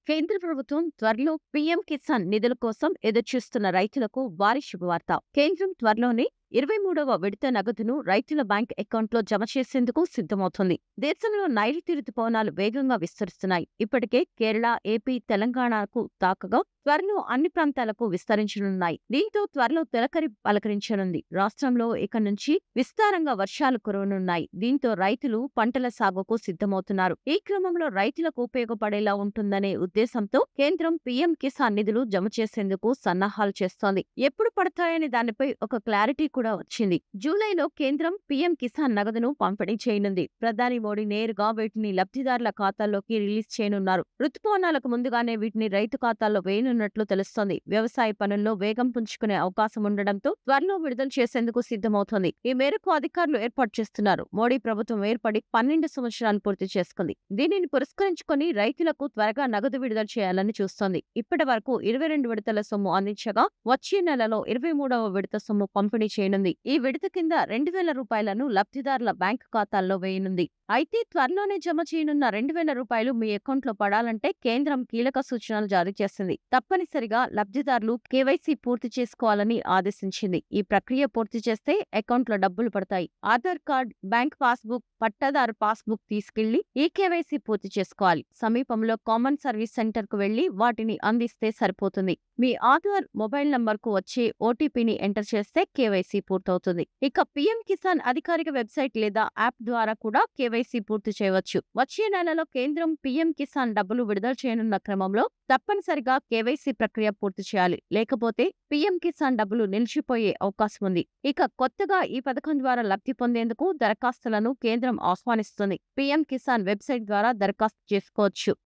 కేంద్ర ప్రభుత్వం త్వరలో పీఎం కిసాన్ నిధుల కోసం ఎదురుచూస్తున్న రైతులకు భారీ శుభవార్త. కేంద్రం త్వరలోనే 23వ విడత నగదును రైతుల బ్యాంక్ అకౌంట్లో జమ చేసేందుకు సిద్ధమవుతోంది. దేశంలో నైరుతి రుతుపవనాలు వేగంగా విస్తరిస్తున్నాయి. ఇప్పటికే కేరళ, ఏపీ, తెలంగాణకు తాకగా త్వరలో అన్ని ప్రాంతాలకు విస్తరించనున్నాయి. దీంతో త్వరలో తొలకరి పలకరించనుంది. రాష్ట్రంలో ఇక నుంచి విస్తారంగా వర్షాలు కురవనున్నాయి. దీంతో రైతులు పంటల సాగుకు సిద్ధమవుతున్నారు. ఈ క్రమంలో రైతులకు ఉపయోగపడేలా ఉంటుందనే ఉద్దేశంతో కేంద్రం పీఎం కిసాన్ నిధులు జమ చేసేందుకు సన్నాహాలు చేస్తోంది. ఎప్పుడు పడతాయనే దానిపై ఒక క్లారిటీ కూడా వచ్చింది. జూలైలో కేంద్రం పీఎం కిసాన్ నగదును పంపిణీ చేయనుంది. ప్రధాని మోడీ నేరుగా వీటిని లబ్ధిదారుల ఖాతాల్లోకి రిలీజ్ చేయనున్నారు. రుతుపవనాలకు ముందుగానే వీటిని రైతు ఖాతాల్లో వేయనున్నట్లు తెలుస్తోంది. వ్యవసాయ పనుల్లో వేగం పుంజుకునే అవకాశం ఉండడంతో త్వరలో విడుదల చేసేందుకు సిద్ధమవుతోంది. ఈ మేరకు అధికారులు ఏర్పాటు చేస్తున్నారు. మోడీ ప్రభుత్వం ఏర్పడి 12 సంవత్సరాలు పూర్తి చేసుకుంది. దీనిని పురస్కరించుకొని రైతులకు త్వరగా నగదు విడుదల చేయాలని చూస్తోంది. ఇప్పటి వరకు 22 విడతల సొమ్ము అందించగా వచ్చే నెలలో 23వ విడత సొమ్ము పంపిణీ చేయనుంది. ఈ విడత కింద 2,000 రూపాయలను లబ్ధిదారుల బ్యాంకు ఖాతాల్లో వేయనుంది. అయితే త్వరలోనే జమ చేయనున్న 2,000 రూపాయలు మీ అకౌంట్లో పడాలంటే కేంద్రం కీలక సూచనలు జారీ చేసింది. తప్పనిసరిగా లబ్ధిదారులు కేవైసీ పూర్తి చేసుకోవాలని ఆదేశించింది. ఈ ప్రక్రియ పూర్తి చేస్తే అకౌంట్లో డబ్బులు పడతాయి. ఆధార్ కార్డ్, బ్యాంక్ పాస్బుక్, పట్టాదారు పాస్బుక్ తీసుకెళ్లి ఈ కేవైసీ పూర్తి చేసుకోవాలి. సమీపంలో కామన్ సర్వీస్ సెంటర్ కు వెళ్లి వాటిని అందిస్తే సరిపోతుంది. మీ ఆధార్ మొబైల్ నంబర్కు వచ్చే ఓటీపీని ఎంటర్ చేస్తే కేవైసీ పూర్తవుతుంది. ఇక పీఎం కిసాన్ అధికారిక వెబ్సైట్ లేదా యాప్ ద్వారా కూడా కేవైసీ పూర్తి చేయవచ్చు. వచ్చే నెలలో కేంద్రం పీఎం కిసాన్ డబ్బులు విడుదల చేయనున్న క్రమంలో తప్పనిసరిగా కేవైసీ ప్రక్రియ పూర్తి చేయాలి. లేకపోతే పీఎం కిసాన్ డబ్బులు నిలిచిపోయే అవకాశం ఉంది. ఇక కొత్తగా ఈ పథకం ద్వారా లబ్ధి పొందేందుకు దరఖాస్తులను కేంద్రం ఆహ్వానిస్తుంది. పీఎం కిసాన్ వెబ్సైట్ ద్వారా దరఖాస్తు చేసుకోవచ్చు.